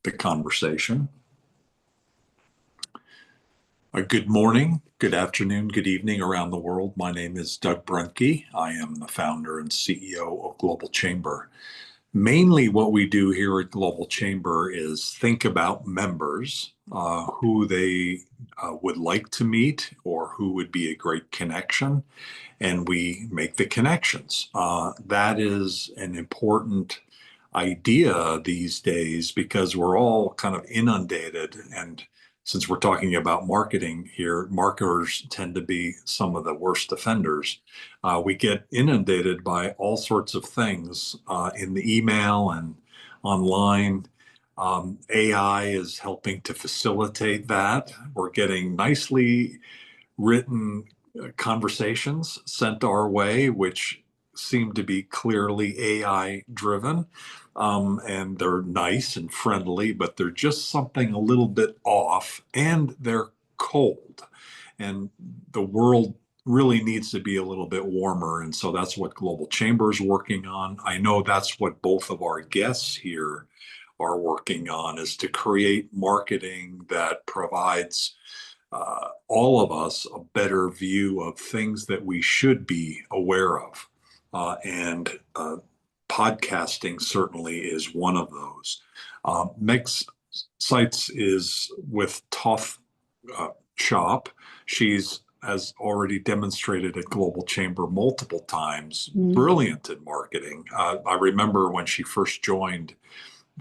the conversation. Good morning, good afternoon, good evening around the world. My name is Doug Brunke. I am the founder and CEO of Global Chamber. Mainly what we do here at Global Chamber is think about members, who they would like to meet or who would be a great connection, and we make the connections. That is an important idea these days because we're all kind of inundated. And since we're talking about marketing here, marketers tend to be some of the worst offenders. We get inundated by all sorts of things in the email and online. AI is helping to facilitate that. We're getting nicely written conversations sent our way, which seem to be clearly AI driven. And they're nice and friendly, but they're just something a little bit off and they're cold. And the world really needs to be a little bit warmer. And so that's what Global Chamber is working on. I know that's what both of our guests here are working on, is to create marketing that provides all of us a better view of things that we should be aware of. And podcasting certainly is one of those. Meg's Sites is with Tough Shop. She's has already demonstrated at Global Chamber multiple times, brilliant at marketing. I remember when she first joined,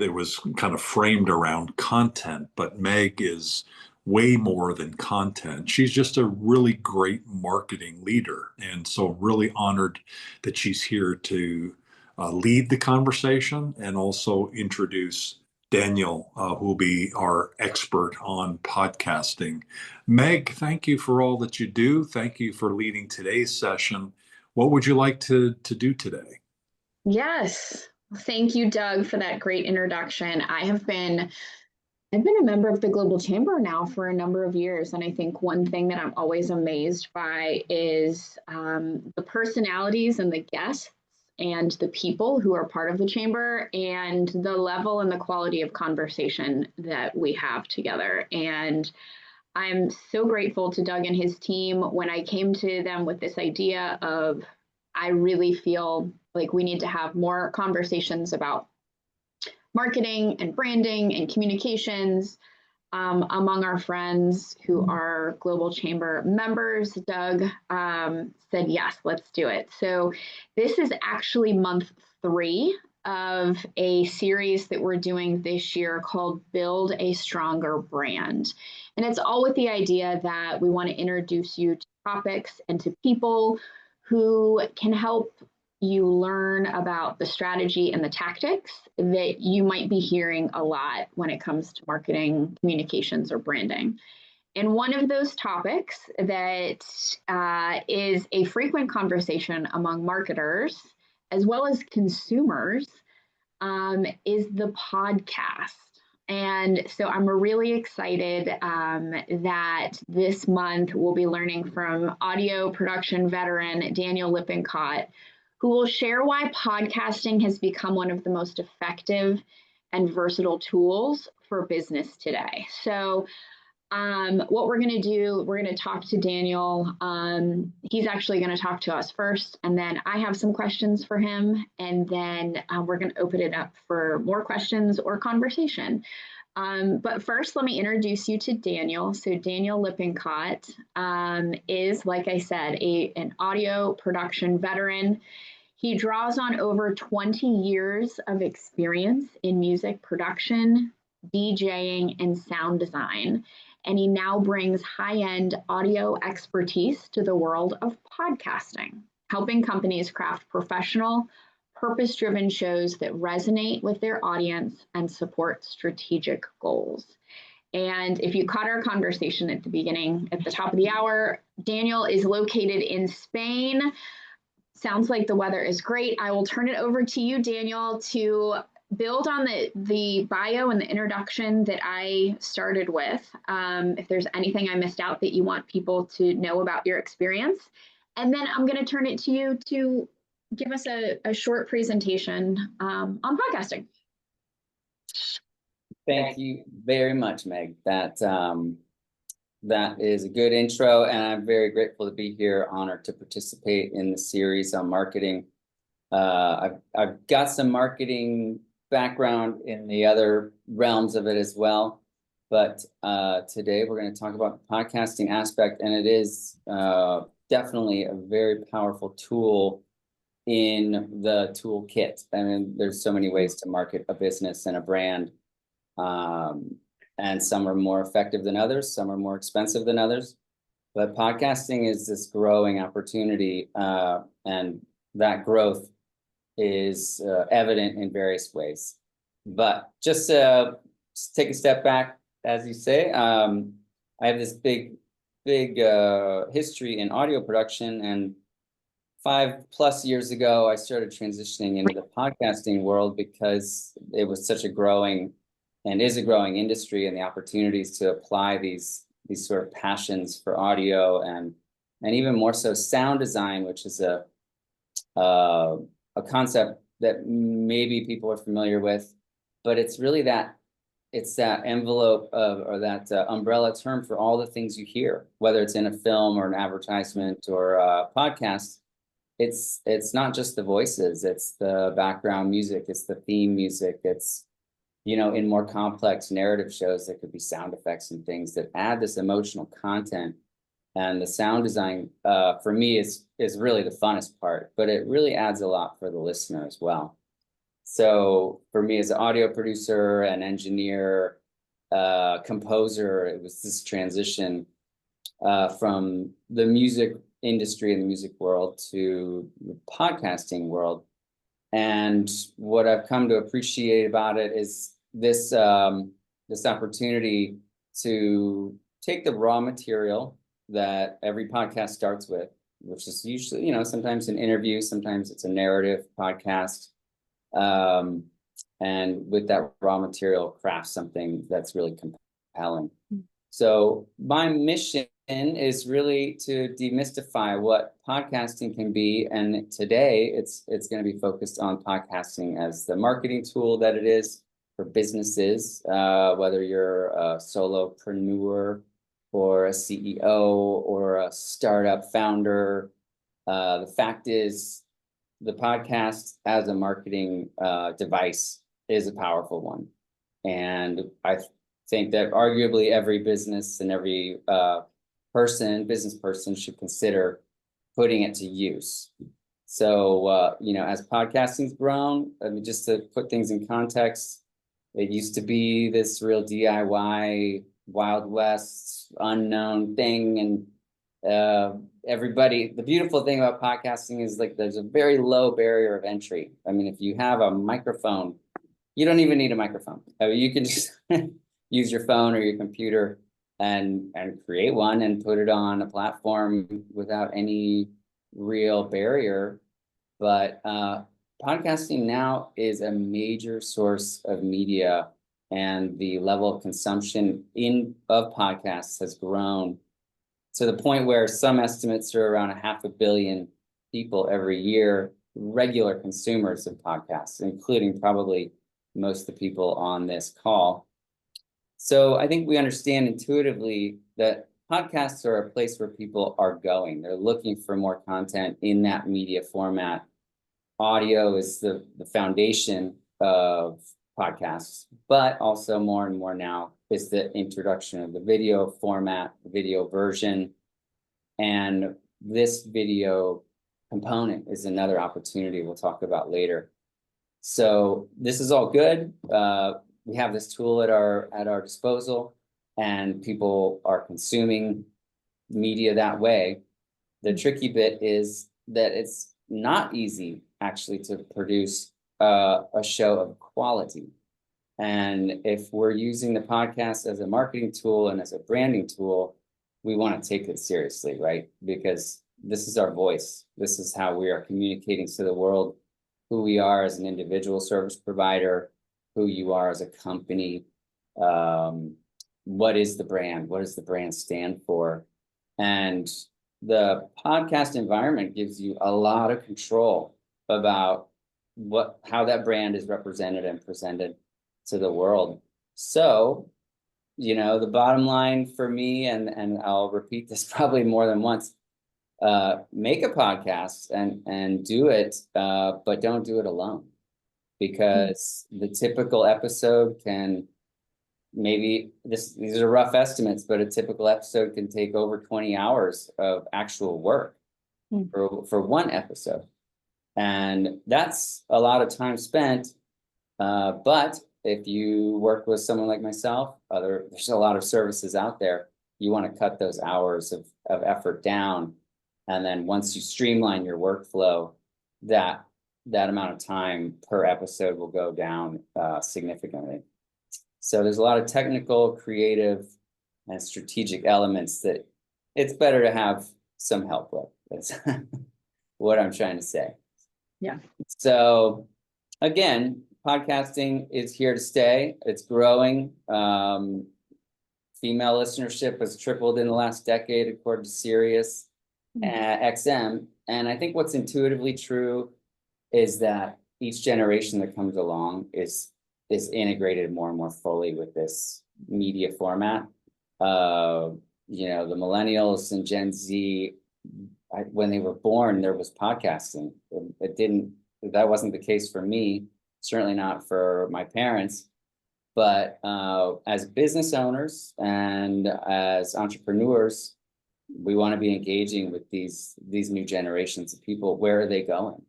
it was kind of framed around content, but Meg is way more than content. She's just a really great marketing leader. And so really honored that she's here to lead the conversation and also introduce Daniel, who will be our expert on podcasting. Meg, thank you for all that you do. Thank you for leading today's session. What would you like to do today? Yes. Thank you, Doug, for that great introduction. I've been a member of the Global Chamber now for a number of years, and I think one thing that I'm always amazed by is the personalities and the guests and the people who are part of the chamber and the level and the quality of conversation that we have together. And I'm so grateful to Doug and his team when I came to them with this idea of, I really feel like we need to have more conversations about marketing and branding and communications among our friends who are Global Chamber members. Doug said, yes, let's do it. So this is actually month 3 of a series that we're doing this year called Build a Stronger Brand. And it's all with the idea that we want to introduce you to topics and to people who can help you learn about the strategy and the tactics that you might be hearing a lot when it comes to marketing, communications, or branding. And one of those topics that is a frequent conversation among marketers as well as consumers is the podcast. And so I'm really excited that this month we'll be learning from audio production veteran Daniel Lippincott, who will share why podcasting has become one of the most effective and versatile tools for business today. So what we're going to do, we're going to talk to Daniel. He's actually going to talk to us first, and then I have some questions for him, and then we're going to open it up for more questions or conversation. But first, let me introduce you to Daniel. So Daniel Lippincott is, like I said, an audio production veteran. He draws on over 20 years of experience in music production, DJing, and sound design. And he now brings high-end audio expertise to the world of podcasting, helping companies craft professional, purpose-driven shows that resonate with their audience and support strategic goals. And if you caught our conversation at the beginning, at the top of the hour, Daniel is located in Spain. Sounds like the weather is great. I will turn it over to you, Daniel, to build on the bio and the introduction that I started with. If there's anything I missed out that you want people to know about your experience. And then I'm going to turn it to you to give us a short presentation on podcasting. Thank you very much, Meg. That is a good intro, and I'm very grateful to be here, honored to participate in the series on marketing. I've got some marketing background in the other realms of it as well, but today we're going to talk about the podcasting aspect, and it is definitely a very powerful tool in the toolkit. I mean, there's so many ways to market a business and a brand. And some are more effective than others, some are more expensive than others. But podcasting is this growing opportunity, and that growth is evident in various ways. But just take a step back, as you say. I have this big history in audio production, and 5+ years ago, I started transitioning into the podcasting world because it was such a growing and is a growing industry, and the opportunities to apply these sort of passions for audio and even more so sound design, which is a concept that maybe people are familiar with, but it's really that envelope of, or that umbrella term for all the things you hear, whether it's in a film or an advertisement or a podcast. It's not just the voices, it's the background music, it's the theme music, it's, you know, in more complex narrative shows, there could be sound effects and things that add this emotional content. And the sound design, for me, is really the funnest part, but it really adds a lot for the listener as well. So for me as an audio producer and engineer, composer, it was this transition from the music industry and the music world to the podcasting world. And what I've come to appreciate about it is this opportunity to take the raw material that every podcast starts with, which is usually, you know, sometimes an interview, sometimes it's a narrative podcast. And with that raw material, craft something that's really compelling. So my mission is really to demystify what podcasting can be, and today it's going to be focused on podcasting as the marketing tool that it is for businesses, whether you're a solopreneur or a CEO or a startup founder. The fact is, the podcast as a marketing device is a powerful one, and I think that arguably every business and every business person should consider putting it to use. So, you know, as podcasting's grown, I mean, just to put things in context, it used to be this real DIY, Wild West, unknown thing. And everybody, the beautiful thing about podcasting is like there's a very low barrier of entry. I mean, if you have a microphone, you don't even need a microphone. I mean, you can just use your phone or your computer and create one and put it on a platform without any real barrier. But podcasting now is a major source of media, and the level of consumption of podcasts has grown to the point where some estimates are around 500 million people every year, regular consumers of podcasts, including probably most of the people on this call. So I think we understand intuitively that podcasts are a place where people are going. They're looking for more content in that media format. Audio is the foundation of podcasts, but also more and more now is the introduction of the video format, the video version. And this video component is another opportunity we'll talk about later. So this is all good. We have this tool at our disposal, and people are consuming media that way. The tricky bit is that it's not easy actually to produce a show of quality. And if we're using the podcast as a marketing tool and as a branding tool, we want to take it seriously, right? Because this is our voice. This is how we are communicating to the world who we are as an individual service provider, who you are as a company. What is the brand? What does the brand stand for? And the podcast environment gives you a lot of control about how that brand is represented and presented to the world. So, the bottom line for me, and I'll repeat this probably more than once, make a podcast and do it, but don't do it alone, because the typical episode can maybe these are rough estimates, but a typical episode can take over 20 hours of actual work for one episode. And that's a lot of time spent. But if you work with someone like myself, there's a lot of services out there. You want to cut those hours of effort down. And then once you streamline your workflow, that amount of time per episode will go down significantly. So there's a lot of technical, creative, and strategic elements that it's better to have some help with. That's what I'm trying to say. Yeah. So again, podcasting is here to stay. It's growing. Female listenership has tripled in the last decade, according to Sirius XM. And I think what's intuitively true is that each generation that comes along is integrated more and more fully with this media format. The millennials and Gen Z, when they were born, there was podcasting. That wasn't the case for me, certainly not for my parents. But as business owners and as entrepreneurs, we want to be engaging with these new generations of people. Where are they going?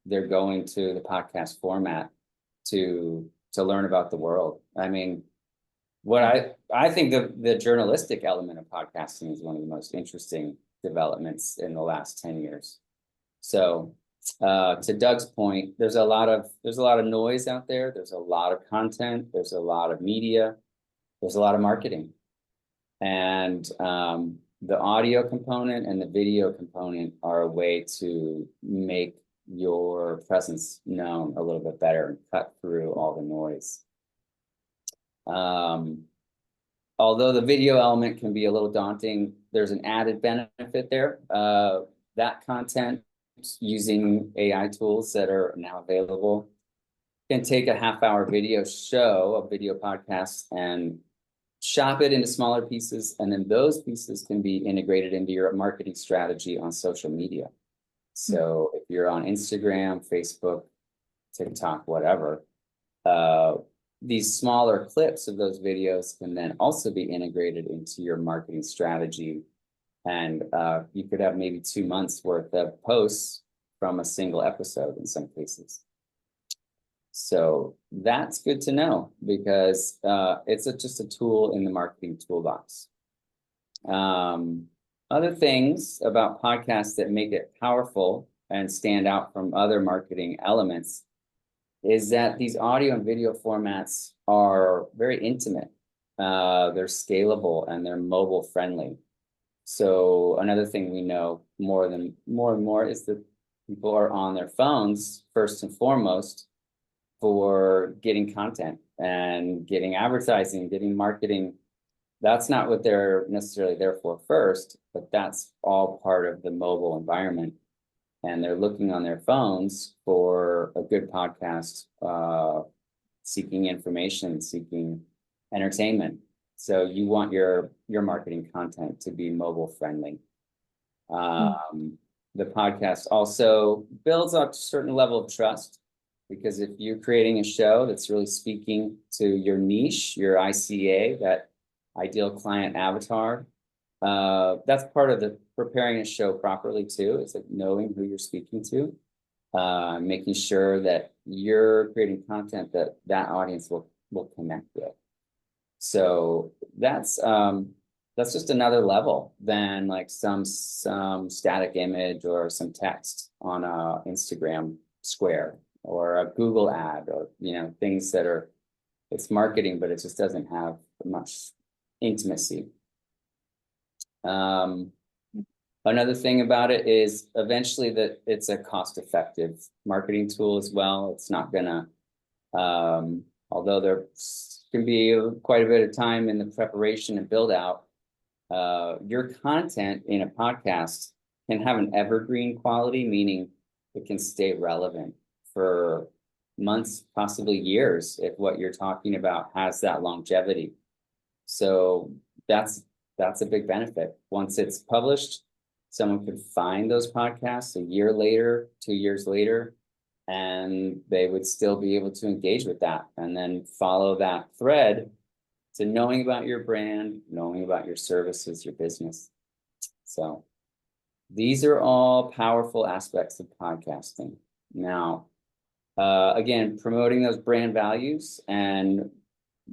They're going to the podcast format to learn about the world. I mean, what I think the journalistic element of podcasting is one of the most interesting developments in the last 10 years. So to Doug's point, there's a lot of noise out there. There's a lot of content. There's a lot of media. There's a lot of marketing. And the audio component and the video component are a way to make your presence known a little bit better and cut through all the noise. Although the video element can be a little daunting, there's an added benefit there. That content, using AI tools that are now available, can take a half-hour video podcast, and chop it into smaller pieces, and then those pieces can be integrated into your marketing strategy on social media. So if you're on Instagram, Facebook, TikTok, whatever, these smaller clips of those videos can then also be integrated into your marketing strategy. And you could have maybe 2 months worth of posts from a single episode in some cases. So that's good to know, because it's just a tool in the marketing toolbox. Other things about podcasts that make it powerful and stand out from other marketing elements is that these audio and video formats are very intimate. They're scalable and they're mobile friendly. So another thing we know more and more is that people are on their phones first and foremost for getting content and getting advertising, getting marketing. That's not what they're necessarily there for first, but that's all part of the mobile environment. And they're looking on their phones for a good podcast, seeking information, seeking entertainment. So you want your marketing content to be mobile friendly. The podcast also builds up a certain level of trust, because if you're creating a show that's really speaking to your niche, your ICA, that ideal client avatar, that's part of the preparing a show properly too. It's like knowing who you're speaking to, making sure that you're creating content that audience will connect with. So that's just another level than like some static image or some text on a Instagram square or a Google ad, or things that are, it's marketing, but it just doesn't have much intimacy. Another thing about it is eventually that it's a cost-effective marketing tool as well. It's not gonna, although there can be quite a bit of time in the preparation and build out, your content in a podcast can have an evergreen quality, meaning it can stay relevant for months, possibly years, if what you're talking about has that longevity. So that's a big benefit. Once it's published, someone could find those podcasts a year later, 2 years later, and they would still be able to engage with that and then follow that thread to knowing about your brand, knowing about your services, your business. So these are all powerful aspects of podcasting. Now, again, promoting those brand values and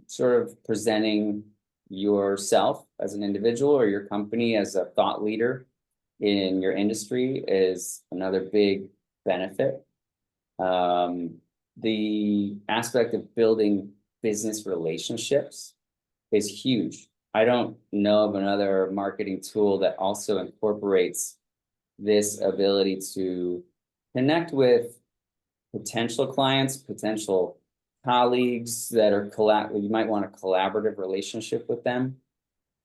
sort of presenting yourself as an individual or your company as a thought leader in your industry is another big benefit. The aspect of building business relationships is huge. I don't know of another marketing tool that also incorporates this ability to connect with potential clients, potential colleagues that are you might want a collaborative relationship with them.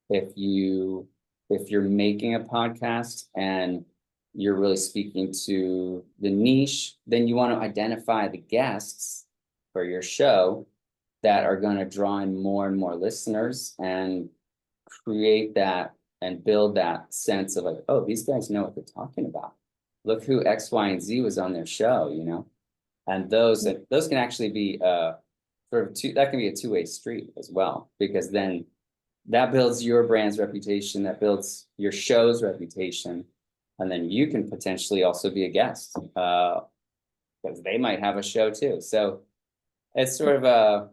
If you're making a podcast and you're really speaking to the niche, then you want to identify the guests for your show that are going to draw in more and more listeners and create that and build that sense of like, oh, these guys know what they're talking about. Look who X, Y, and Z was on their show, you know? And those can actually be sort of that can be a two-way street as well, because then that builds your brand's reputation, that builds your show's reputation, and then you can potentially also be a guest because they might have a show too. So it's sort of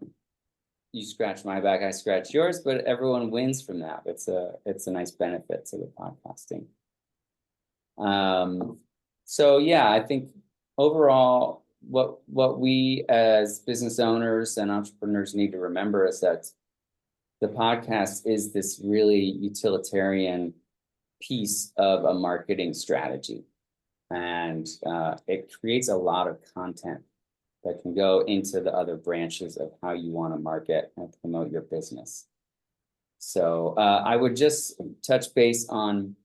you scratch my back, I scratch yours, but everyone wins from that. It's a nice benefit to the podcasting. So yeah, I think overall, what we as business owners and entrepreneurs need to remember is that the podcast is this really utilitarian piece of a marketing strategy. And it creates a lot of content that can go into the other branches of how you want to market and promote your business. So I would just touch base on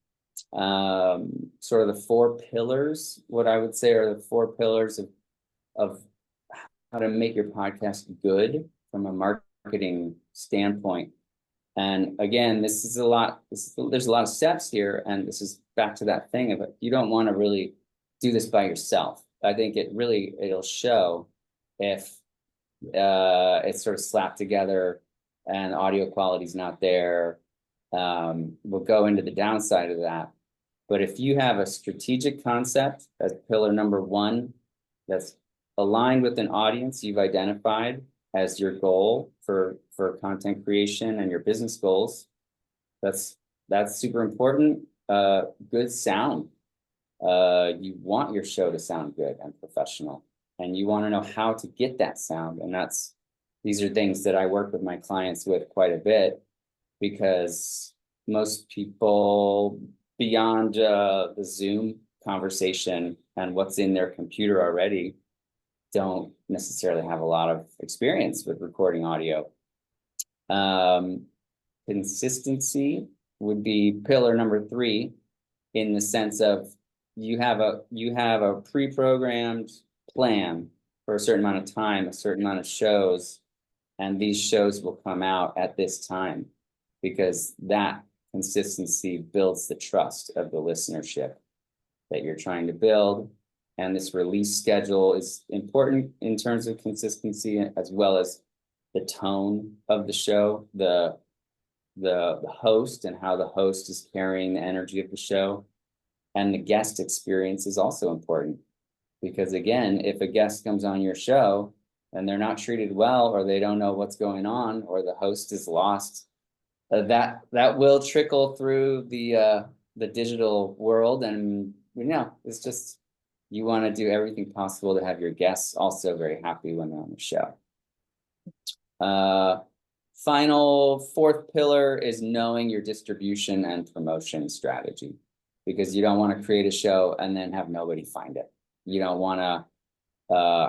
sort of the 4 pillars. What I would say are the 4 pillars of how to make your podcast good from a marketing standpoint. And again, there's a lot of steps here, and this is back to that thing of you don't want to really do this by yourself. I think it'll show if it's sort of slapped together and audio quality is not there. We'll go into the downside of that. But if you have a strategic concept as pillar number 1 that's aligned with an audience you've identified as your goal for content creation and your business goals, that's super important. Good sound. You want your show to sound good and professional, and you want to know how to get that sound. And these are things that I work with my clients with quite a bit, because most people beyond the Zoom conversation and what's in their computer already don't necessarily have a lot of experience with recording audio. Consistency would be pillar number 3, in the sense of you have a pre-programmed plan for a certain amount of time, a certain amount of shows, and these shows will come out at this time, because that consistency builds the trust of the listenership that you're trying to build. And this release schedule is important in terms of consistency, as well as the tone of the show, the host and how the host is carrying the energy of the show. And the guest experience is also important, because again, if a guest comes on your show and they're not treated well, or they don't know what's going on, or the host is lost, that will trickle through the digital world. And it's just, you want to do everything possible to have your guests also very happy when they're on the show. Final 4th pillar is knowing your distribution and promotion strategy, because you don't want to create a show and then have nobody find it. You don't want to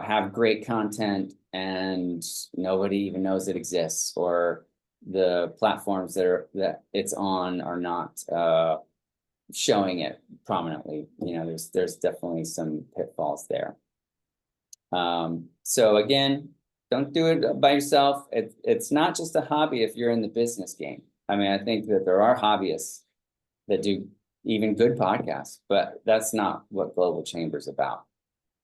have great content and nobody even knows it exists, or the platforms that it's on are not showing it prominently. There's definitely some pitfalls there. So again, don't do it by yourself. It's not just a hobby if you're in the business game. I mean, I think that there are hobbyists that do even good podcasts, but that's not what Global Chamber's about.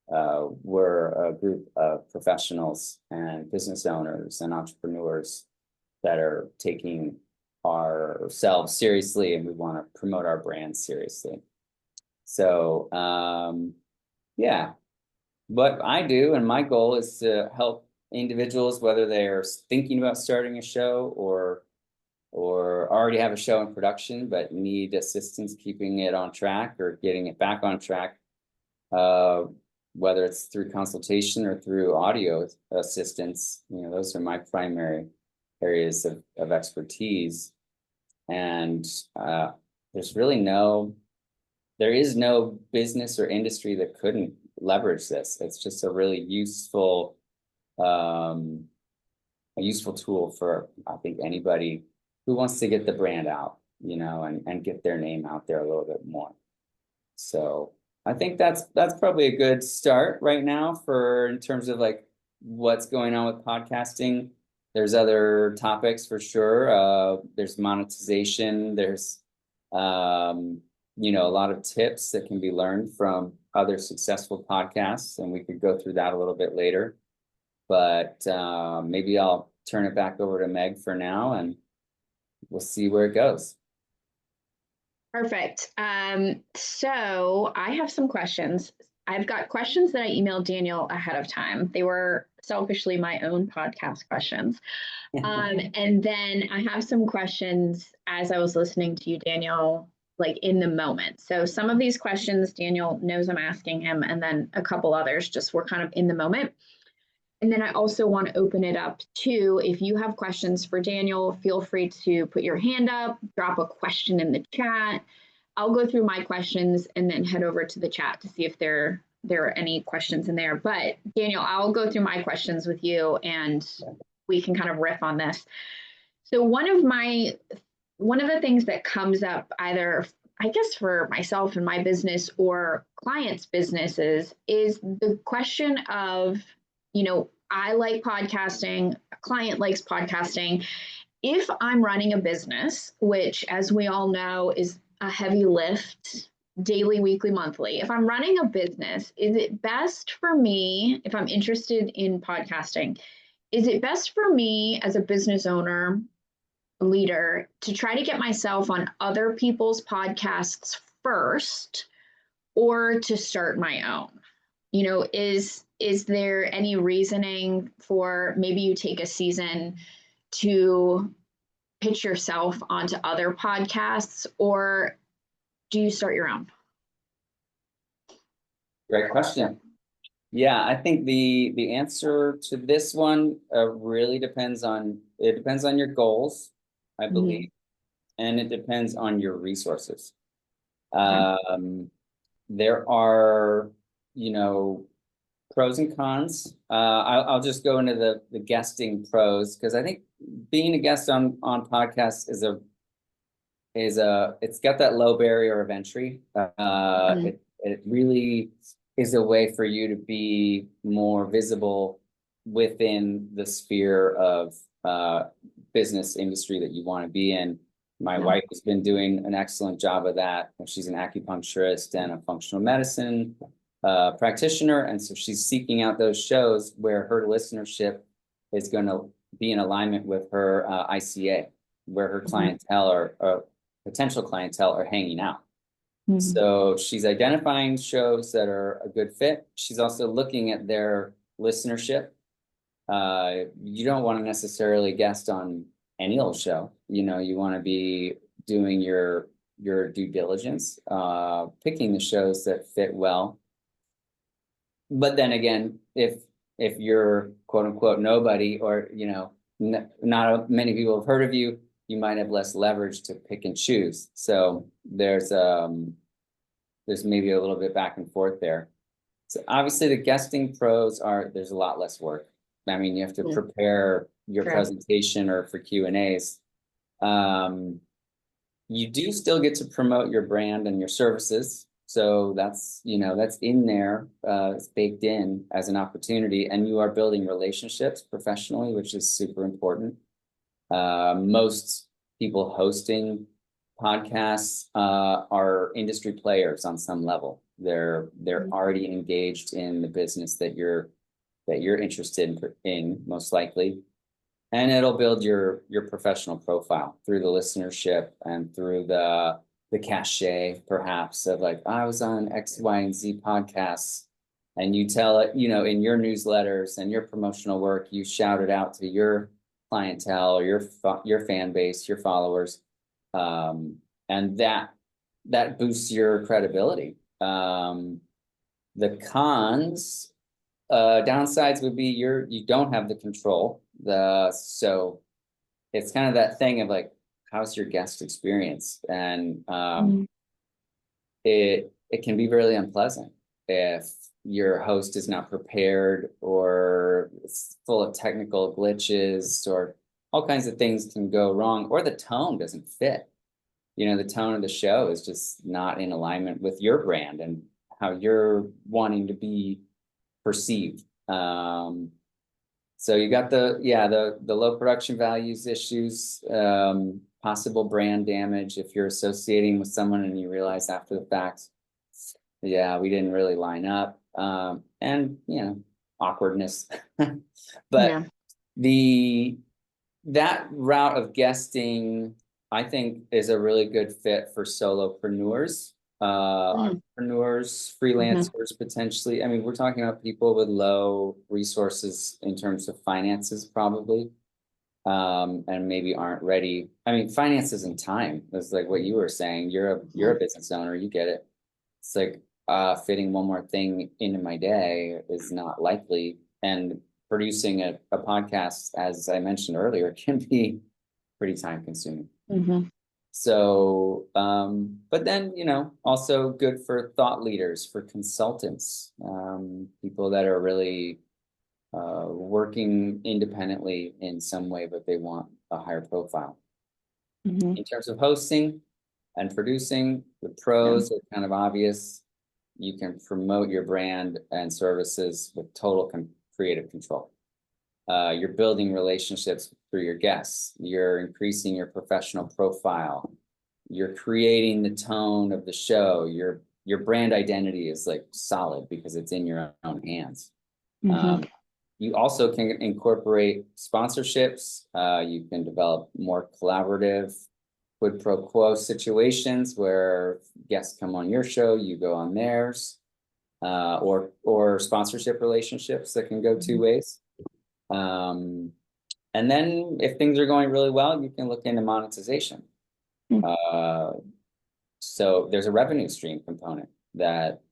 We're a group of professionals and business owners and entrepreneurs that are taking ourselves seriously, and we want to promote our brand seriously. So, yeah, what I do and my goal is to help individuals, whether they're thinking about starting a show or already have a show in production but need assistance keeping it on track or getting it back on track, whether it's through consultation or through audio assistance. Those are my primary areas of expertise. And there is no business or industry that couldn't leverage this. It's just a really useful tool for, I think, anybody who wants to get the brand out, and get their name out there a little bit more. So I think that's probably a good start right now in terms of like what's going on with podcasting. There's other topics for sure. There's monetization. There's a lot of tips that can be learned from other successful podcasts, and we could go through that a little bit later. But maybe I'll turn it back over to Meg for now, and we'll see where it goes. Perfect. So I have some questions. I've got questions that I emailed Daniel ahead of time. They were selfishly my own podcast questions. And then I have some questions as I was listening to you, Daniel, like in the moment. So some of these questions, Daniel knows I'm asking him, and then a couple others just were kind of in the moment. And then I also want to open it up to, if you have questions for Daniel, feel free to put your hand up, drop a question in the chat. I'll go through my questions and then head over to the chat to see if there are any questions in there. But Daniel, I'll go through my questions with you and we can kind of riff on this. So one of the things that comes up either, I guess, for myself and my business or clients' businesses is the question of, I like podcasting, a client likes podcasting. If I'm running a business, which, as we all know, is a heavy lift, daily, weekly, monthly. If I'm running a business, is it best for me, if I'm interested in podcasting, is it best for me as a business owner, leader, to try to get myself on other people's podcasts first, or to start my own? Is there any reasoning for maybe you take a season to pitch yourself onto other podcasts, or do you start your own? Great question. Yeah, I think the answer to this one really depends on your goals, I believe, and it depends on your resources. There are, pros and cons. I'll just go into the guesting pros, because I think being a guest on podcasts it's got that low barrier of entry. It really is a way for you to be more visible within the sphere of business industry that you want to be in. My wife has been doing an excellent job of that. She's an acupuncturist and a functional medicine practitioner, and so she's seeking out those shows where her listenership is going to be in alignment with her ICA, where her clientele or potential clientele are hanging out. So she's identifying shows that are a good fit. She's also looking at their listenership. You don't want to necessarily guest on any old show. You want to be doing your due diligence, picking the shows that fit well. But then again, if you're quote unquote nobody, or not many people have heard of you, you might have less leverage to pick and choose. So there's maybe a little bit back and forth there. So obviously the guesting pros are, there's a lot less work. I mean, you have to prepare your presentation or for Q&As. You do still get to promote your brand and your services. So that's, that's in there, it's baked in as an opportunity, and you are building relationships professionally, which is super important. Most people hosting podcasts are industry players on some level. They're already engaged in the business that you're interested in, most likely. And it'll build your professional profile through the listenership and through the cachet, perhaps, of like, I was on X, Y, and Z podcasts, and you tell it, in your newsletters and your promotional work, you shout it out to your clientele or your fan base, your followers, and that boosts your credibility. The cons, downsides would be you don't have the control. So it's kind of that thing of like, how's your guest experience? And it can be really unpleasant if your host is not prepared, or it's full of technical glitches, or all kinds of things can go wrong, or the tone doesn't fit. The tone of the show is just not in alignment with your brand and how you're wanting to be perceived. So you got the low production values issues, possible brand damage if you're associating with someone and you realize after the fact, yeah, we didn't really line up, and awkwardness. But that route of guesting, I think, is a really good fit for solopreneurs, entrepreneurs, freelancers, potentially. I mean, we're talking about people with low resources in terms of finances, probably, and maybe aren't ready. I mean, finances and time. That's like what you were saying. You're a business owner. You get it. It's like fitting one more thing into my day is not likely, and producing a podcast, as I mentioned earlier, can be pretty time consuming. So, but then, also good for thought leaders, for consultants, people that are really working independently in some way, but they want a higher profile. In terms of hosting and producing, the pros are kind of obvious. You can promote your brand and services with total creative control. You're building relationships through your guests. You're increasing your professional profile. You're creating the tone of the show. Your brand identity is like solid because it's in your own hands. You also can incorporate sponsorships. You can develop more collaborative quid pro quo situations where guests come on your show, you go on theirs, or sponsorship relationships that can go two ways. And then if things are going really well, you can look into monetization. So there's a revenue stream component that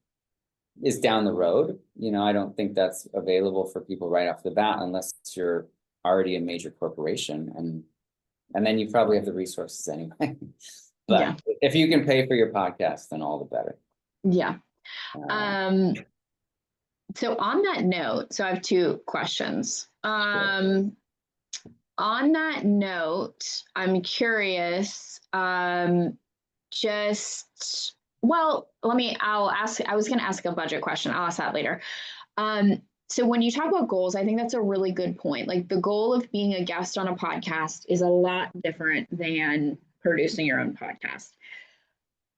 is down the road. I don't think that's available for people right off the bat unless you're already a major corporation, and then you probably have the resources anyway. But if you can pay for your podcast, then all the better. So on that note, so I have two questions. On that note, I'm curious, I was going to ask a budget question. I'll ask that later. So when you talk about goals, I think that's a really good point. Like, the goal of being a guest on a podcast is a lot different than producing your own podcast.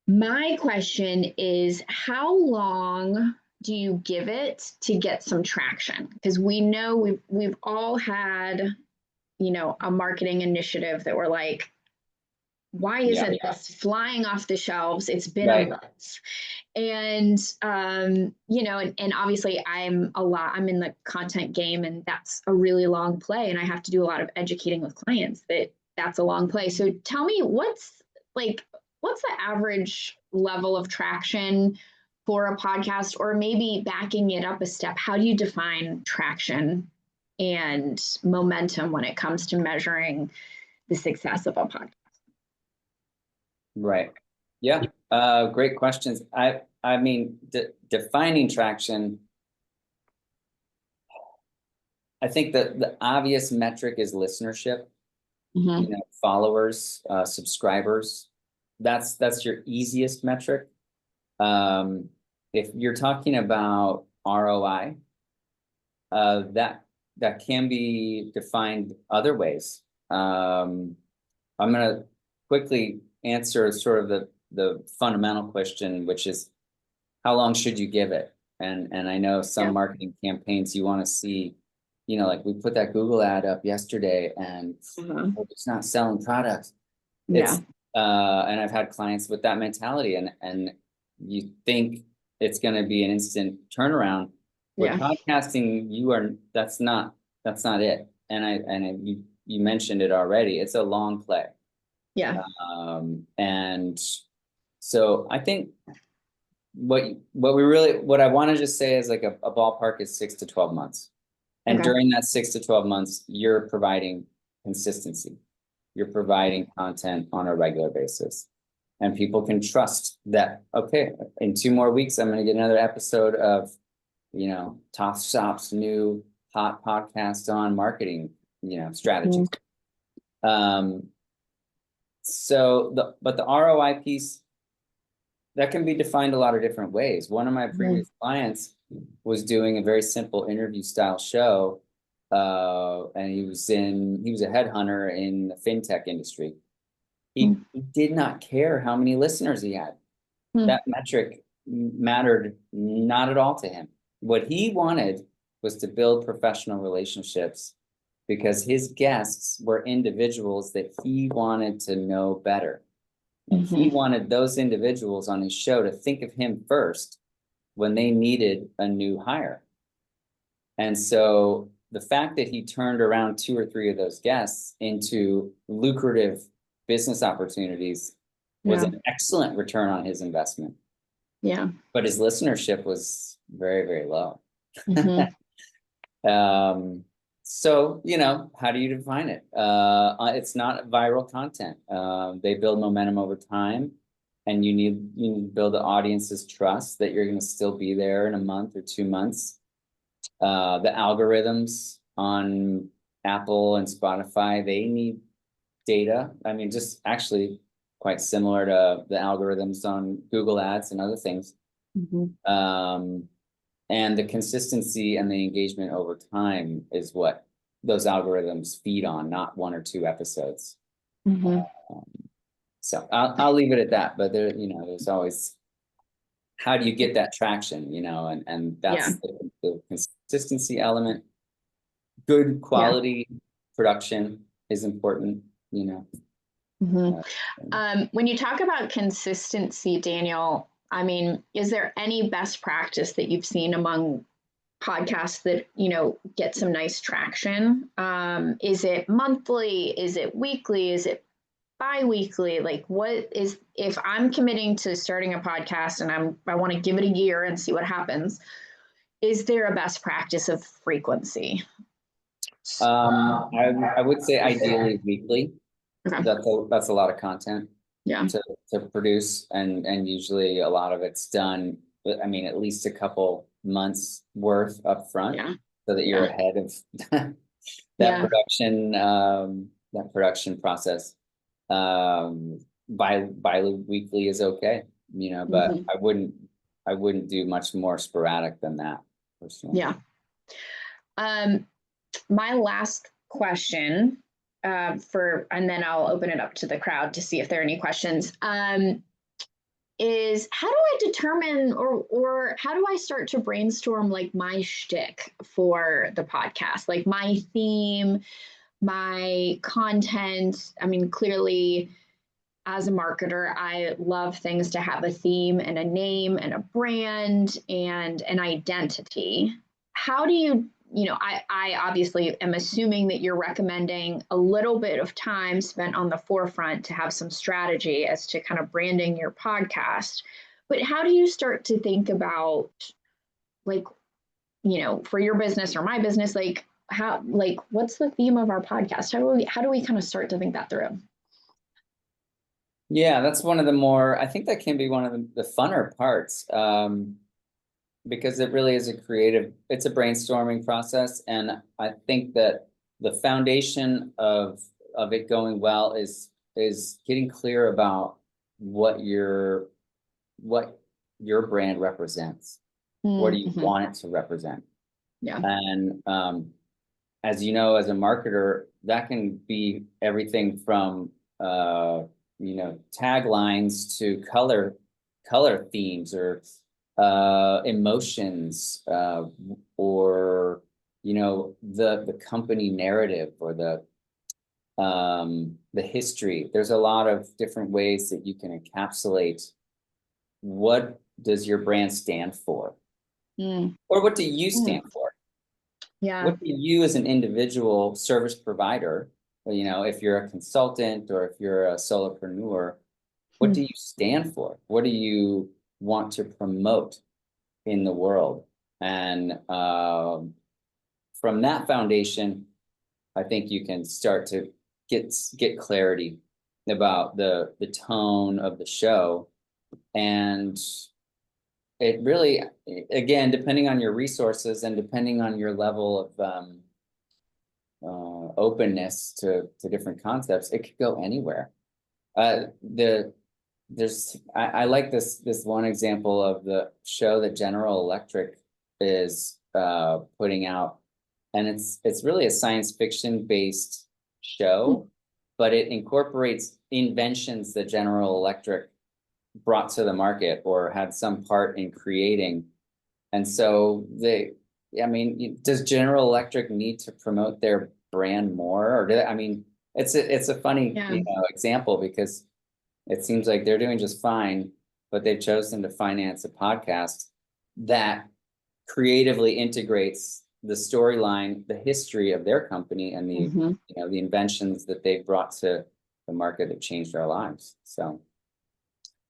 My question is, how long do you give it to get some traction? Because we know we've all had, a marketing initiative that we're like, why isn't this flying off the shelves? It's been a month. And, and obviously I'm in the content game, and that's a really long play. And I have to do a lot of educating with clients that's a long play. So tell me, what's the average level of traction for a podcast? Or maybe backing it up a step, how do you define traction and momentum when it comes to measuring the success of a podcast? Right. Yeah. Great questions. I mean, defining traction, I think that the obvious metric is listenership, followers, subscribers. That's your easiest metric. If you're talking about ROI, that can be defined other ways. I'm gonna quickly answer sort of the fundamental question, which is how long should you give it? And I know some marketing campaigns you want to see, like we put that Google ad up yesterday and it's not selling products. It's and I've had clients with that mentality, and you think it's going to be an instant turnaround. With podcasting, that's not it. And you mentioned it already. It's a long play. And so I think what I want to just say is like a ballpark is 6 to 12 months. And during that 6 to 12 months, you're providing consistency. You're providing content on a regular basis. And people can trust that, okay, in 2 more weeks, I'm going to get another episode of, Top Shop's new hot podcast on marketing, strategies. So but the ROI piece, that can be defined a lot of different ways. One of my previous clients was doing a very simple interview style show. And he was a headhunter in the Fintech industry. He did not care how many listeners he had. That metric mattered not at all to him. What he wanted was to build professional relationships because his guests were individuals that he wanted to know better. And he wanted those individuals on his show to think of him first when they needed a new hire. And so the fact that he turned around 2 or 3 of those guests into lucrative business opportunities was an excellent return on his investment. But his listenership was very, very low. So, how do you define it? It's not viral content. They build momentum over time, and you need to build the audience's trust that you're going to still be there in a month or 2 months. The algorithms on Apple and Spotify, they need data. I mean, just actually quite similar to the algorithms on Google Ads and other things. And the consistency and the engagement over time is what those algorithms feed on, not 1 or 2 episodes. So I'll leave it at that. But there's always, how do you get that traction? And that's the consistency element. Good quality production is important. When you talk about consistency, Daniel, I mean, is there any best practice that you've seen among podcasts that, get some nice traction? Is it monthly? Is it weekly? Is it bi-weekly? Like, what is, if I'm committing to starting a podcast and I want to give it a year and see what happens, is there a best practice of frequency? I would say ideally weekly. That's a lot of content to produce, and usually a lot of it's done, I mean, at least a couple months worth up front, so that you're ahead of that production process. Bi-weekly is okay, but I wouldn't do much more sporadic than that personally. My last question, and then I'll open it up to the crowd to see if there are any questions, is how do I determine or how do I start to brainstorm like my shtick for the podcast, like my theme, my content? I mean, clearly, as a marketer, I love things to have a theme and a name and a brand and an identity. How do you, I obviously am assuming that you're recommending a little bit of time spent on the forefront to have some strategy as to kind of branding your podcast. But how do you start to think about, like, for your business or my business, like what's the theme of our podcast? How do we kind of start to think that through? Yeah, that's one of the more, I think that can be one of the funner parts, because it really is it's a brainstorming process. And I think that the foundation of it going well is getting clear about what your brand represents. What do you Mm-hmm. want it to represent? Yeah. And as you know, as a marketer, that can be everything from taglines to color themes or emotions, or the company narrative or the history. There's a lot of different ways that you can encapsulate what does your brand stand for, or what do you stand for. Yeah. What do you as an individual service provider, if you're a consultant or if you're a solopreneur, what do you stand for? What do you want to promote in the world? And from that foundation, I think you can start to get clarity about the tone of the show. And it really, again, depending on your resources and depending on your level of openness to different concepts, it could go anywhere. I like this one example of the show that General Electric is putting out, and it's really a science fiction based show, but it incorporates inventions that General Electric brought to the market or had some part in creating. And so does General Electric need to promote their brand more, or it's a funny example, because it seems like they're doing just fine, but they've chosen to finance a podcast that creatively integrates the storyline, the history of their company, and the inventions that they've brought to the market that changed our lives. So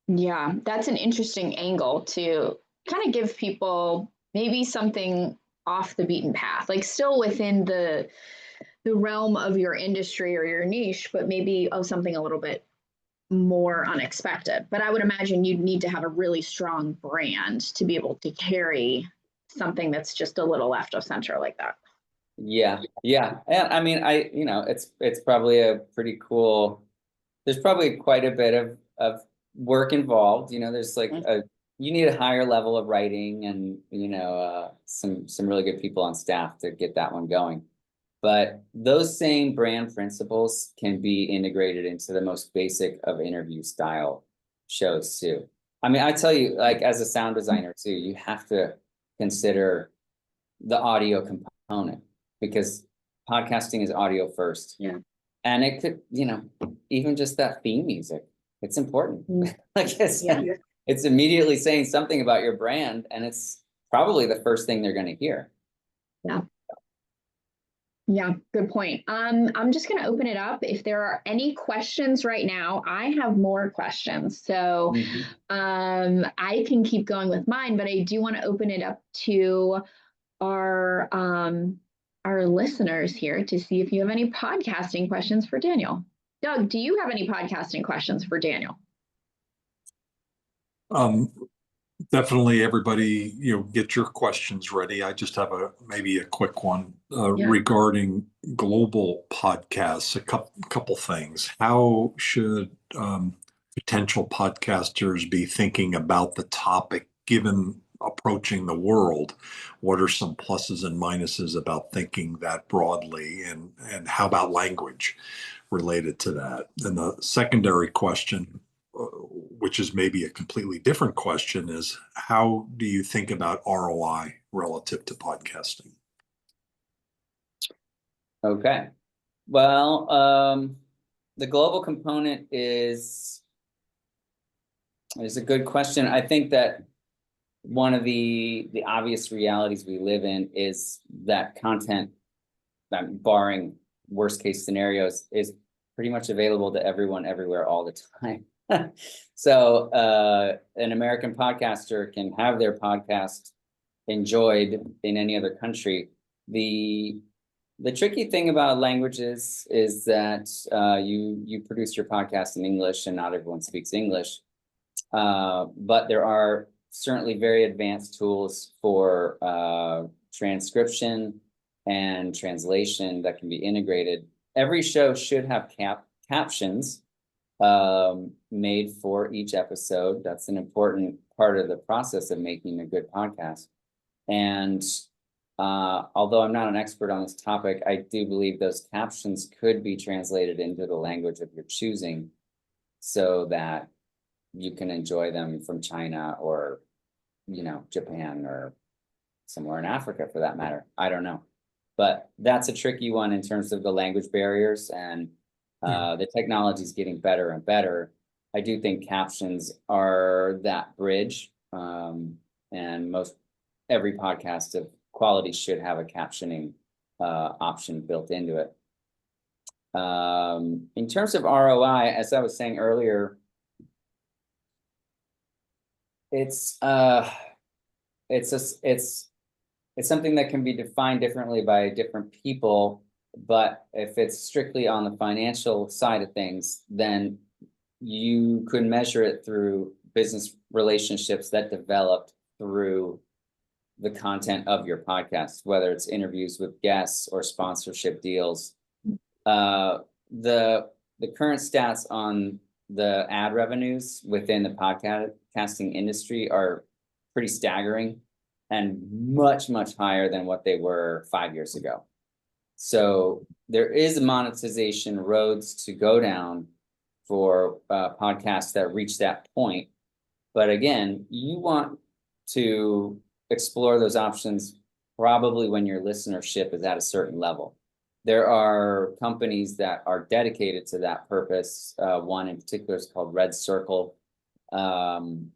yeah, that's an interesting angle to kind of give people maybe something off the beaten path, like still within the realm of your industry or your niche, but maybe something a little bit more unexpected. But I would imagine you'd need to have a really strong brand to be able to carry something that's just a little left of center like that. Yeah. And it's probably a pretty cool. There's probably quite a bit of work involved. There's you need a higher level of writing and some really good people on staff to get that one going. But those same brand principles can be integrated into the most basic of interview style shows too. I tell you, like, as a sound designer too, you have to consider the audio component, because podcasting is audio first. Yeah. And it could, even just that theme music, it's important. It's immediately saying something about your brand, and it's probably the first thing they're going to hear. Yeah. Yeah, good point. I'm just going to open it up. If there are any questions right now, I have more questions. So I can keep going with mine, but I do want to open it up to our listeners here to see if you have any podcasting questions for Daniel. Doug, do you have any podcasting questions for Daniel? Definitely, everybody, get your questions ready. I just have maybe a quick one regarding global podcasts. A couple things. How should potential podcasters be thinking about the topic given approaching the world? What are some pluses and minuses about thinking that broadly, and how about language related to that? And the secondary question, which is maybe a completely different question, is how do you think about ROI relative to podcasting? Okay. Well, the global component is a good question. I think that one of the obvious realities we live in is that content, barring worst case scenarios, is pretty much available to everyone everywhere all the time. So an American podcaster can have their podcast enjoyed in any other country. The tricky thing about languages is that you produce your podcast in English, and not everyone speaks English. But there are certainly very advanced tools for transcription and translation that can be integrated. Every show should have captions made for each episode. That's an important part of the process of making a good podcast. And although I'm not an expert on this topic, I do believe those captions could be translated into the language of your choosing so that you can enjoy them from China or, Japan or somewhere in Africa for that matter. I don't know. But that's a tricky one in terms of the language barriers, and the technology is getting better and better. I do think captions are that bridge, and every podcast of quality should have a captioning option built into it. In terms of ROI, as I was saying earlier, it's something that can be defined differently by different people, but if it's strictly on the financial side of things, then you could measure it through business relationships that developed through the content of your podcast, whether it's interviews with guests or sponsorship deals. The current stats on the ad revenues within the podcasting industry are pretty staggering and much, much higher than what they were 5 years ago. So there is monetization roads to go down for podcasts that reach that point. But again, you want to explore those options probably when your listenership is at a certain level. There are companies that are dedicated to that purpose. One in particular is called Red Circle. And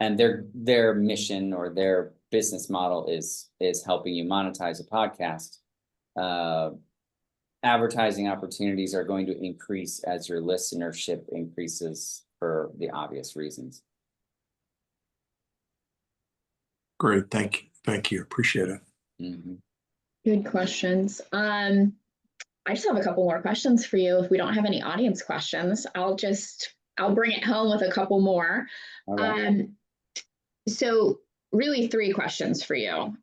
their mission or their business model is helping you monetize a podcast. Advertising opportunities are going to increase as your listenership increases for the obvious reasons. Great, thank you, appreciate it. Mm-hmm. Good questions. I just have a couple more questions for you. If we don't have any audience questions, I'll bring it home with a couple more. All right. So really 3 questions for you.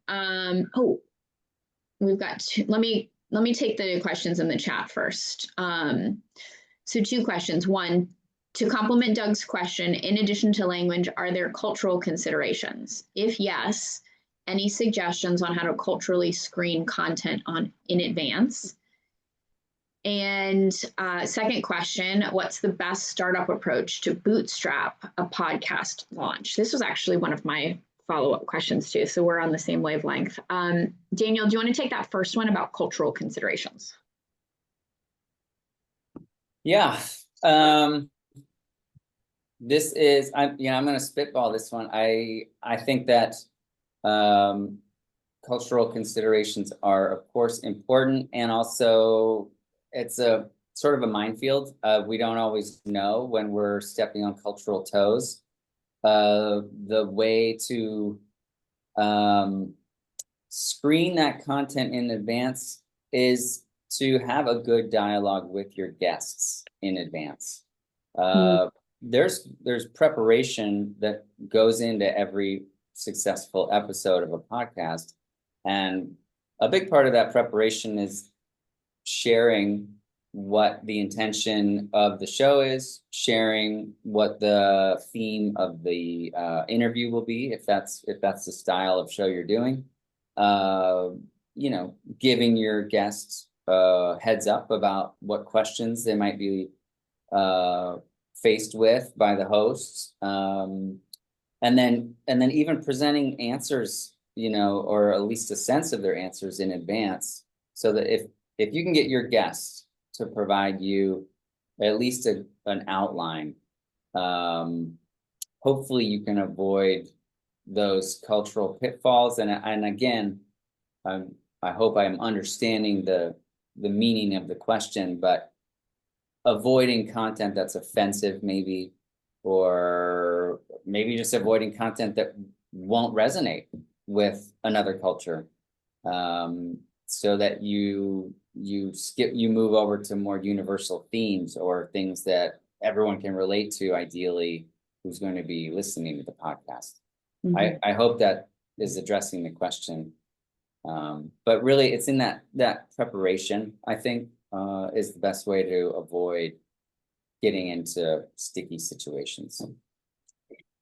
We've got two. Let me take the questions in the chat first. So 2 questions. One, to complement Doug's question, in addition to language, are there cultural considerations? If yes, any suggestions on how to culturally screen content in advance? And second question, what's the best startup approach to bootstrap a podcast launch? This was actually one of my follow-up questions too, so we're on the same wavelength. Daniel, do you want to take that first one about cultural considerations? Yeah. This is, I'm going to spitball this one. I think that cultural considerations are, of course, important, and also it's a sort of a minefield. We don't always know when we're stepping on cultural toes. The way to screen that content in advance is to have a good dialogue with your guests in advance. There's preparation that goes into every successful episode of a podcast, and a big part of that preparation is sharing what the intention of the show is, sharing what the theme of the interview will be, if that's the style of show you're doing. Giving your guests heads up about what questions they might be faced with by the hosts, and then even presenting answers, or at least a sense of their answers in advance, so that if you can get your guests to provide you at least an outline, hopefully you can avoid those cultural pitfalls. And again, I hope I'm understanding the meaning of the question, but avoiding content that's offensive, maybe, or maybe just avoiding content that won't resonate with another culture, so that you move over to more universal themes or things that everyone can relate to, ideally, who's going to be listening to the podcast. Mm-hmm. I hope that is addressing the question. But really, it's in that preparation, I think, is the best way to avoid getting into sticky situations.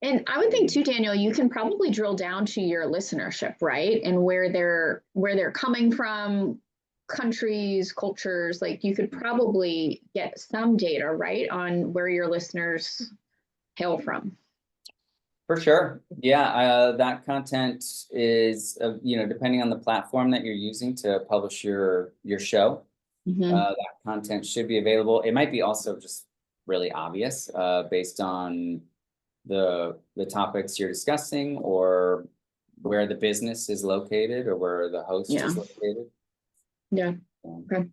And I would think too, Daniel, you can probably drill down to your listenership, right? And where they're coming from, countries, cultures, like you could probably get some data, right, on where your listeners hail from. For sure. Yeah, that content is, depending on the platform that you're using to publish your show, that content should be available. It might be also just really obvious based on the topics you're discussing or where the business is located or where the host is located. Yeah. Okay.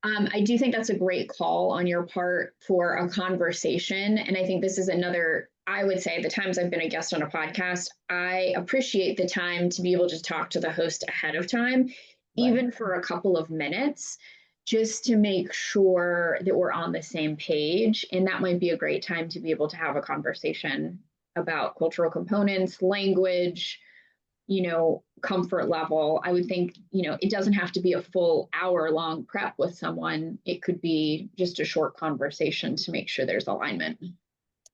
I do think that's a great call on your part for a conversation. And I think this is another, I would say, the times I've been a guest on a podcast, I appreciate the time to be able to talk to the host ahead of time, even for a couple of minutes, just to make sure that we're on the same page. And that might be a great time to be able to have a conversation about cultural components, language, comfort level. I would think, it doesn't have to be a full hour-long prep with someone. It could be just a short conversation to make sure there's alignment.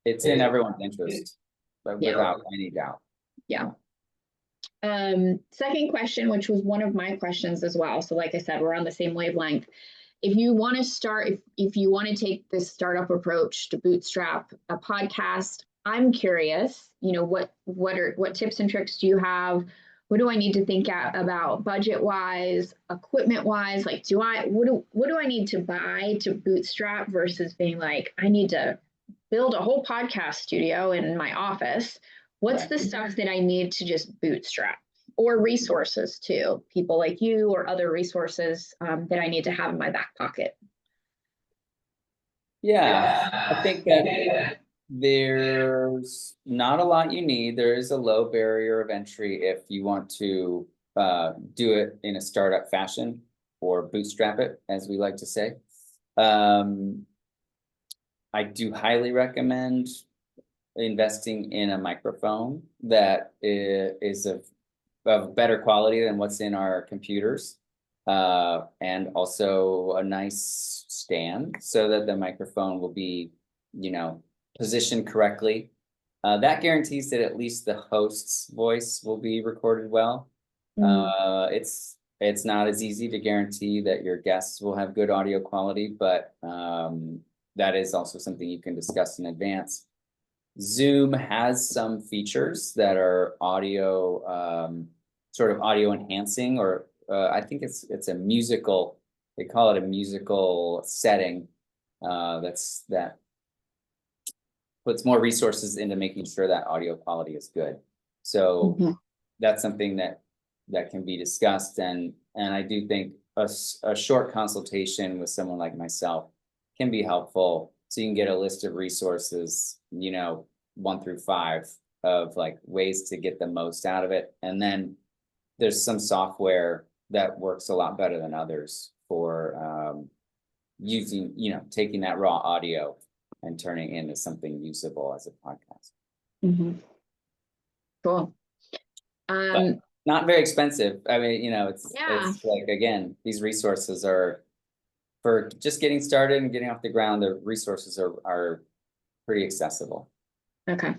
It's in everyone's interest, but without any doubt. Yeah. Second question, which was one of my questions as well. So like I said, we're on the same wavelength. If you want to start, if you want to take this startup approach to bootstrap a podcast, I'm curious, what tips and tricks do you have? What do I need to think about budget wise, equipment wise? Like, what do I need to buy to bootstrap versus being like, I need to build a whole podcast studio in my office? What's the stuff that I need to just bootstrap? Or resources too, people like you or other resources that I need to have in my back pocket? Yeah, I think that there's not a lot you need. There is a low barrier of entry if you want to do it in a startup fashion or bootstrap it, as we like to say. I do highly recommend investing in a microphone that is of better quality than what's in our computers, and also a nice stand so that the microphone will be, positioned correctly. That guarantees that at least the host's voice will be recorded well. It's not as easy to guarantee that your guests will have good audio quality, but that is also something you can discuss in advance. Zoom has some features that are audio, sort of audio enhancing, or I think it's a musical. They call it a musical setting. That puts more resources into making sure that audio quality is good. So that's something that can be discussed, and I do think a short consultation with someone like myself can be helpful. So you can get a list of resources, 1 through 5, of like ways to get the most out of it. And then there's some software that works a lot better than others for using, taking that raw audio and turning it into something usable as a podcast. Cool. But not very expensive. I mean, it's like, again, these resources are for just getting started and getting off the ground. The resources are pretty accessible. Okay,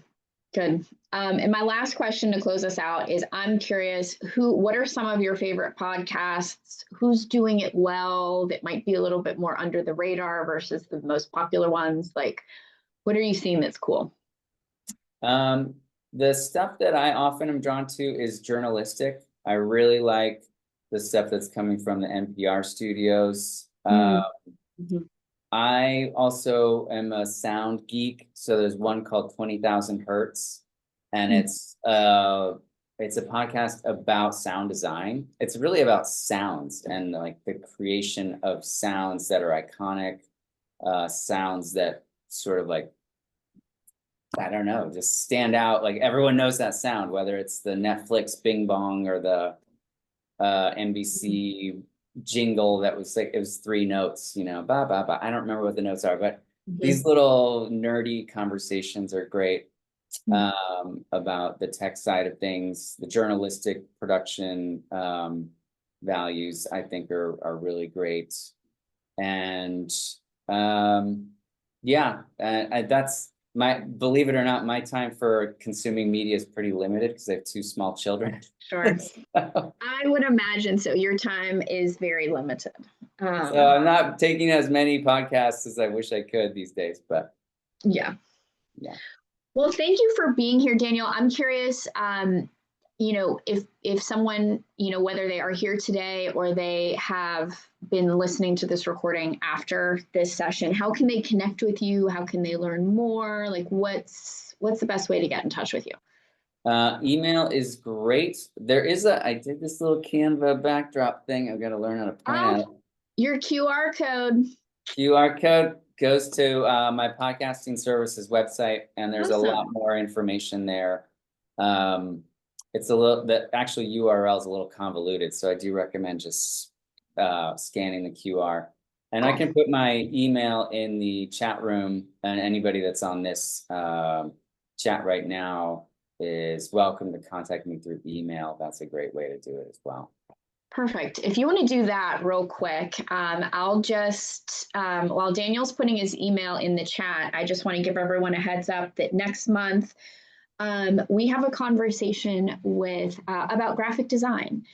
good. And my last question to close us out is, I'm curious, what are some of your favorite podcasts? Who's doing it well that might be a little bit more under the radar versus the most popular ones? Like, what are you seeing that's cool? The stuff that I often am drawn to is journalistic. I really like the stuff that's coming from the NPR studios. I also am a sound geek. So there's one called 20,000 Hertz, and it's a podcast about sound design. It's really about sounds and like the creation of sounds that are iconic, sounds that sort of like, I don't know, just stand out. Like everyone knows that sound, whether it's the Netflix Bing Bong or the NBC jingle that was like, it was 3 notes, ba ba ba. I don't remember what the notes are, but these little nerdy conversations are great about the tech side of things. The journalistic production values, I think, are really great. And that's believe it or not, my time for consuming media is pretty limited because I have two small children. Sure. So I would imagine so. Your time is very limited. I'm not taking as many podcasts as I wish I could these days, but Yeah. yeah. Well, thank you for being here, Daniel. I'm curious, if someone, whether they are here today or they have been listening to this recording after this session, how can they connect with you? How can they learn more? Like, what's the best way to get in touch with you? Email is great. I did this little Canva backdrop thing. I've got to learn how to point at it. Your QR code. QR code goes to my podcasting services website, and there's a lot more information there. It's the actual URL is a little convoluted, so I do recommend just scanning the QR. And I can put my email in the chat room, and anybody that's on this chat right now is welcome to contact me through email. That's a great way to do it as well. Perfect. If you want to do that real quick, I'll just, while Daniel's putting his email in the chat, I just want to give everyone a heads up that next month we have a conversation about graphic design.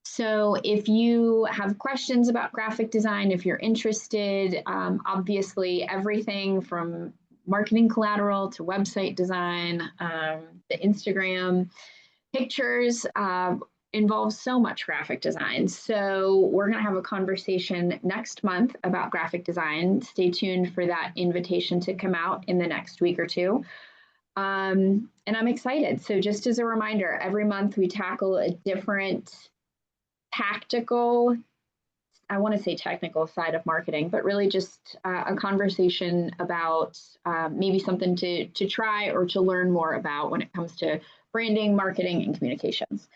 So if you have questions about graphic design, if you're interested, obviously everything from marketing collateral to website design, the Instagram pictures involves so much graphic design. So we're going to have a conversation next month about graphic design. Stay tuned for that invitation to come out in the next week or two. And I'm excited. So just as a reminder, every month we tackle a different tactical, I want to say technical side of marketing, but really just a conversation about maybe something to try or to learn more about when it comes to branding, marketing, and communications.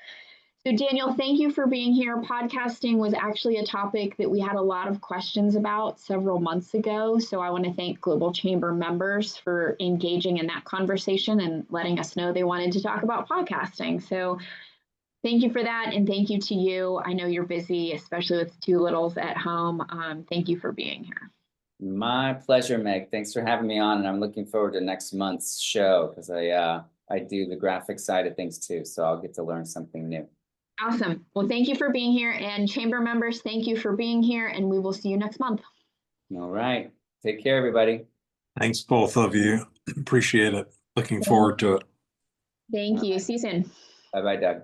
So Daniel, thank you for being here. Podcasting was actually a topic that we had a lot of questions about several months ago. So I want to thank Global Chamber members for engaging in that conversation and letting us know they wanted to talk about podcasting. So thank you for that. And thank you to you. I know you're busy, especially with two littles at home. Thank you for being here. My pleasure, Meg. Thanks for having me on. And I'm looking forward to next month's show because I do the graphic side of things too. So I'll get to learn something new. Awesome. Well, thank you for being here. And chamber members, thank you for being here. And we will see you next month. All right. Take care, everybody. Thanks, both of you. Appreciate it. Looking forward to it. Thank you. See you soon. Bye-bye, Doug.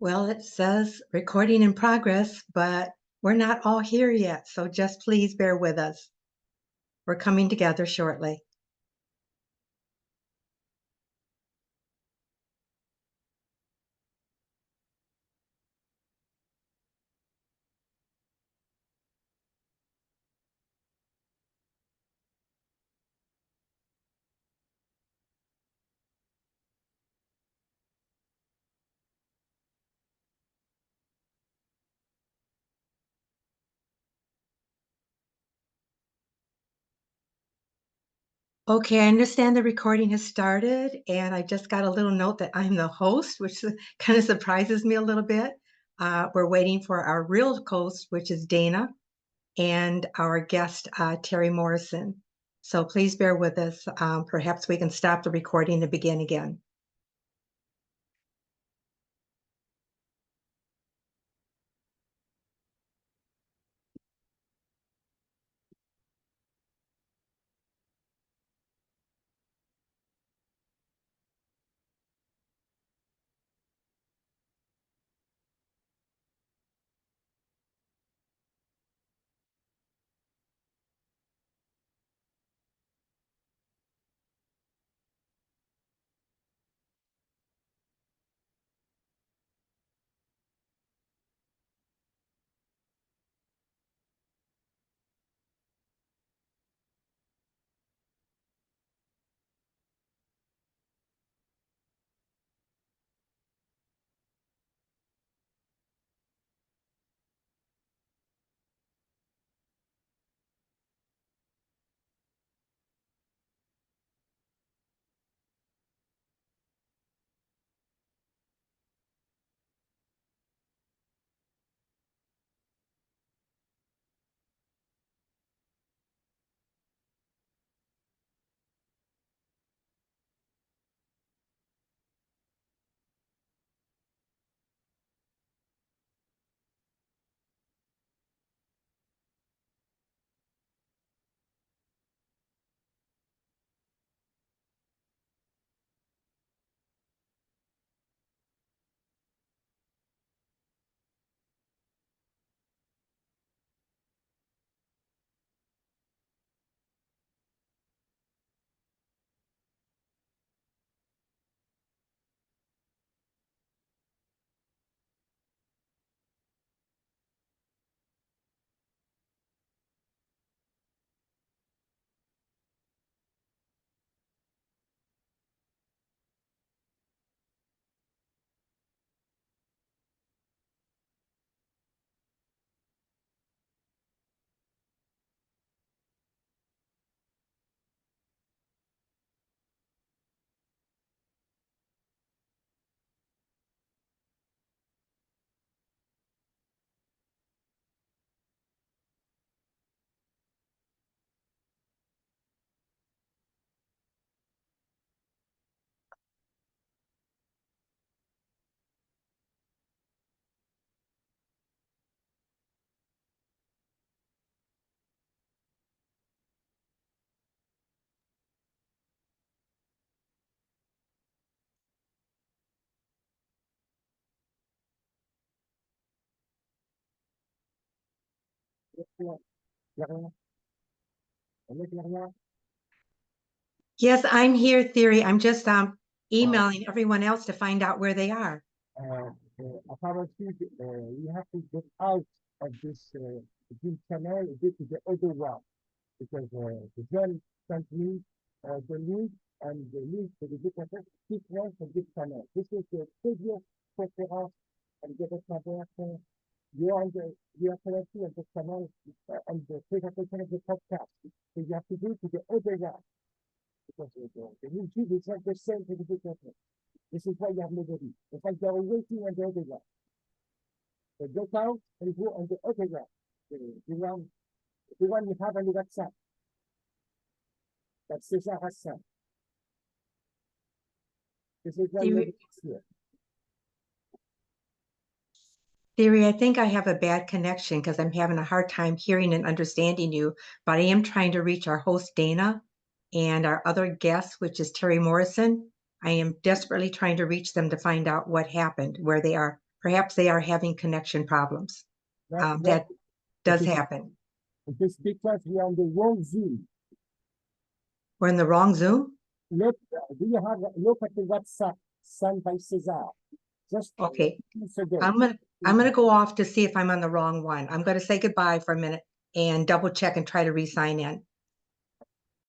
Well, it says recording in progress, but we're not all here yet, so just please bear with us. We're coming together shortly. Okay, I understand the recording has started, and I just got a little note that I'm the host, which kind of surprises me a little bit. We're waiting for our real host, which is Dana, and our guest, Terry Morrison. So please bear with us. Perhaps we can stop the recording and begin again. Yes, I'm here, Theory. I'm just emailing everyone else to find out where they are. Apparently, you have to get out of this Zoom channel and go to the other one because the Zoom sent me the link and the link to the different sequence of this channel. This is the previous conference and the conversation. You are currently on the channel on the presentation of the podcast. So you have to go to the other one because the YouTube is not the same for the different. This is why you have nobody. It's like they're waiting on the other one. So go out and go on the other one. The one you have on the WhatsApp. That Cesar has sent. This is why Theory, here. Theory, I think I have a bad connection because I'm having a hard time hearing and understanding you, but I am trying to reach our host, Dana, and our other guest, which is Terry Morrison. I am desperately trying to reach them to find out what happened, where they are. Perhaps they are having connection problems. That does happen. It is because we are on the wrong Zoom. We're in the wrong Zoom? Look at the WhatsApp sent by Cesar. Just Okay. ago. I'm gonna go off to see if I'm on the wrong one. I'm gonna say goodbye for a minute and double check and try to re-sign in.